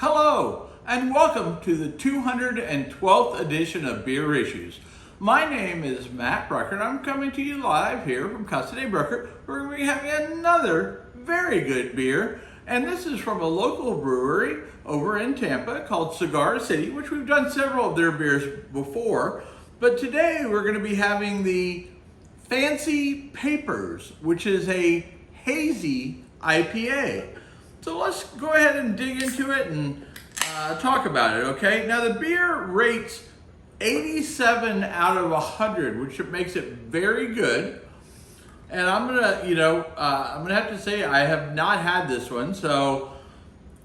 Hello, and welcome to the 212th edition of Beer Issues. My name is Matt Brucker, and I'm coming to you live here from Custody Brucker. We're going to be having another very good beer, and this is from a local brewery over in Tampa called Cigar City, which we've done several of their beers before. But today we're going to be having the Fancy Papers, which is a Hazy IPA. So let's go ahead and dig into it and talk about it, okay? Now the beer rates 87 out of 100, which makes it very good. And I'm gonna, I'm gonna have to say I have not had this one, so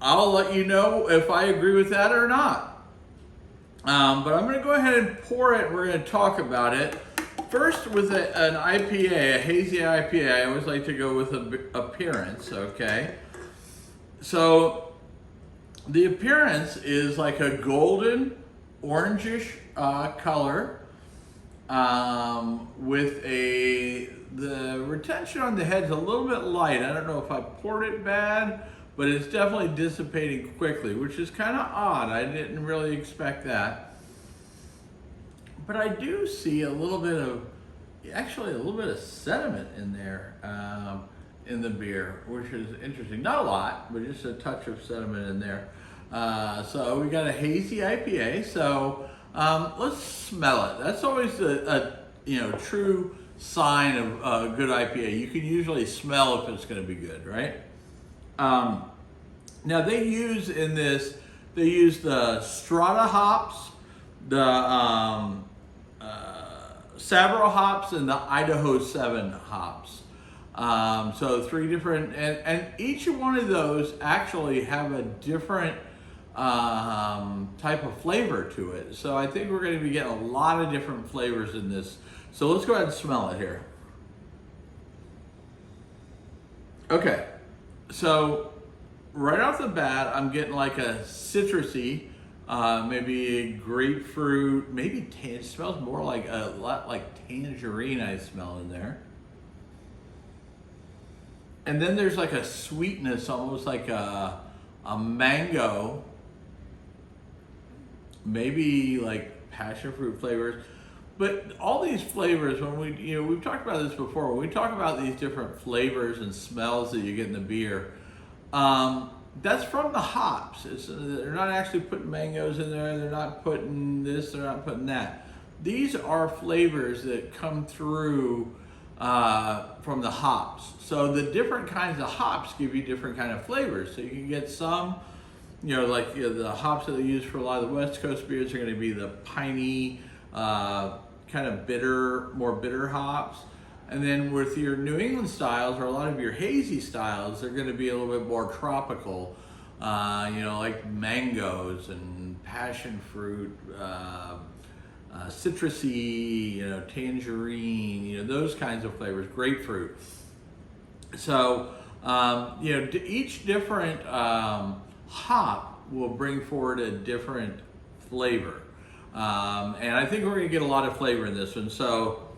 I'll let you know if I agree with that or not. But I'm gonna go ahead and pour it. We're gonna talk about it. First, with an IPA, a hazy IPA, I always like to go with appearance, okay? So the appearance is like a golden orangish color with the retention on the head's a little bit light. I don't know if I poured it bad, but it's definitely dissipating quickly, which is kind of odd. I didn't really expect that. But I do see a little bit of sediment in there. In the beer, which is interesting. Not a lot, but just a touch of sediment in there. So we got a hazy IPA. So let's smell it. That's always a true sign of a good IPA. You can usually smell if it's going to be good, right? Now they use the Strata hops, the Sabro hops, and the Idaho 7 hops. So three different, and each one of those actually have a different type of flavor to it. So I think we're going to be getting a lot of different flavors in this. So let's go ahead and smell it here. Okay, so right off the bat, I'm getting like a citrusy, maybe a grapefruit, maybe it smells more like a lot like tangerine. I smell in there. And then there's like a sweetness, almost like a mango, maybe like passion fruit flavors. But all these flavors, when we've talked about this before, when we talk about these different flavors and smells that you get in the beer, that's from the hops. They're not actually putting mangoes in there, they're not putting this, they're not putting that. These are flavors that come through from the hops. So the different kinds of hops give you different kind of flavors. So you can get some, the hops that they use for a lot of the West Coast beers are going to be the piney, kind of bitter, more bitter hops. And then with your New England styles, or a lot of your hazy styles, they're going to be a little bit more tropical, like mangoes and passion fruit, citrusy, tangerine, those kinds of flavors, grapefruit. So, each different hop will bring forward a different flavor. And I think we're going to get a lot of flavor in this one. So,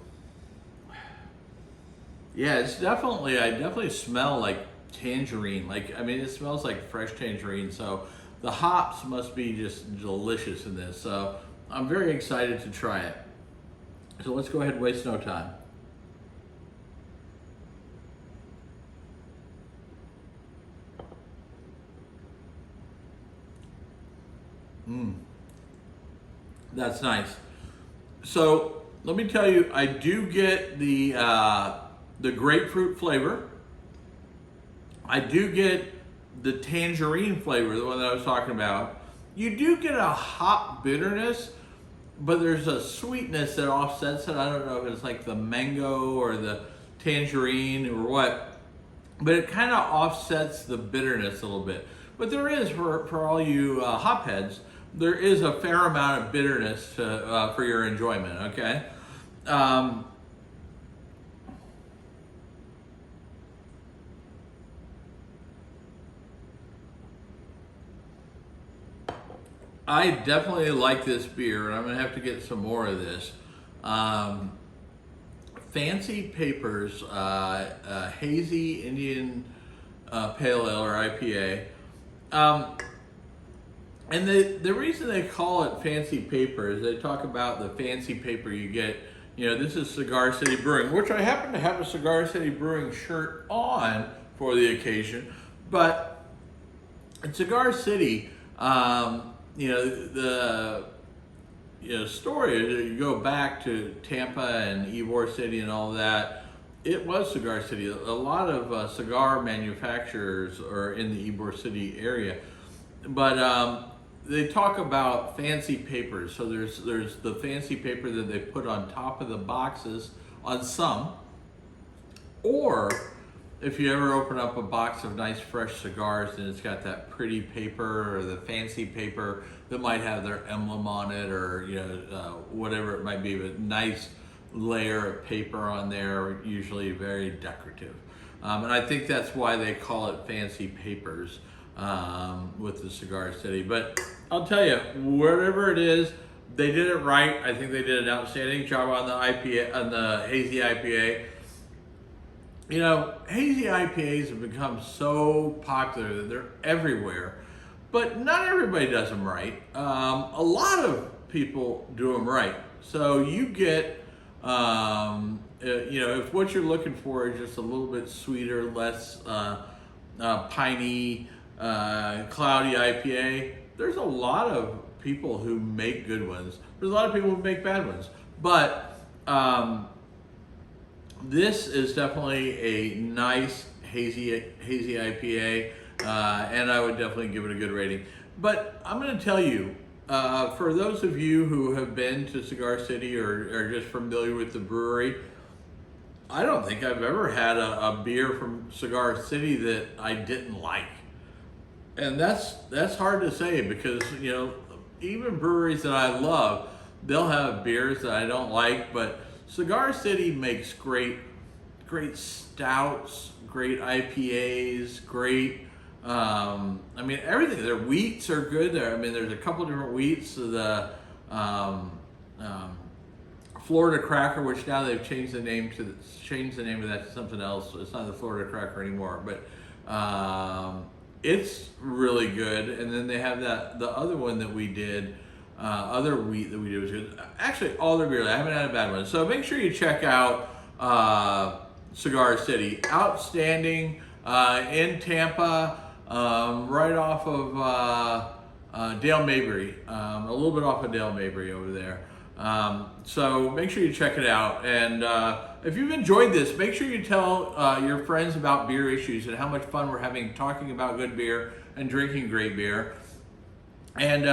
yeah, I definitely smell like tangerine. It smells like fresh tangerine. So the hops must be just delicious in this. So I'm very excited to try it. So let's go ahead and waste no time. That's nice. So let me tell you, I do get the grapefruit flavor. I do get the tangerine flavor, the one that I was talking about. You do get a hop bitterness, but there's a sweetness that offsets it. I don't know if it's like the mango or the tangerine or what, but it kind of offsets the bitterness a little bit. But there is, for all you hop heads, there is a fair amount of bitterness for your enjoyment, okay? I definitely like this beer, and I'm gonna have to get some more of this. Fancy Papers, Hazy Indian Pale Ale or IPA. And the reason they call it fancy paper is they talk about the fancy paper you get. You know, this is Cigar City Brewing, which I happen to have a Cigar City Brewing shirt on for the occasion. But at Cigar City, you know, the story is you go back to Tampa and Ybor City and all that. It was Cigar City. A lot of cigar manufacturers are in the Ybor City area, but they talk about fancy papers. So there's the fancy paper that they put on top of the boxes on some, or if you ever open up a box of nice fresh cigars and it's got that pretty paper or the fancy paper that might have their emblem on it, or whatever it might be, but nice layer of paper on there, usually very decorative. And I think that's why they call it fancy papers with the Cigar City. But I'll tell you, whatever it is, they did it right. I think they did an outstanding job on the IPA, on the Hazy IPA. You know, Hazy IPAs have become so popular that they're everywhere, but not everybody does them right. A lot of people do them right. So you get, if what you're looking for is just a little bit sweeter, less piney, cloudy IPA, there's a lot of people who make good ones. There's a lot of people who make bad ones, but this is definitely a nice hazy IPA, and I would definitely give it a good rating. But I'm going to tell you, for those of you who have been to Cigar City or are just familiar with the brewery, I don't think I've ever had a beer from Cigar City that I didn't like. And that's hard to say, because even breweries that I love, they'll have beers that I don't like, but Cigar City makes great stouts, great IPAs, great, everything. Their wheats are good. There's a couple different wheats. The Florida Cracker, which now they've changed the name of that to something else. It's not the Florida Cracker anymore, but it's really good. And then they have the other one that we did. Other wheat that we did was good. Actually, all their beer, I haven't had a bad one. So make sure you check out Cigar City. Outstanding in Tampa, right off of Dale Mabry, a little bit off of Dale Mabry over there. So make sure you check it out. And if you've enjoyed this, make sure you tell your friends about Beer Issues and how much fun we're having talking about good beer and drinking great beer. And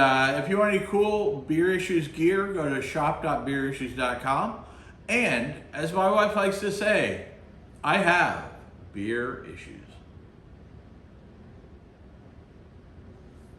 if you want any cool Beer Issues gear, go to shop.beerissues.com. And as my wife likes to say, I have beer issues.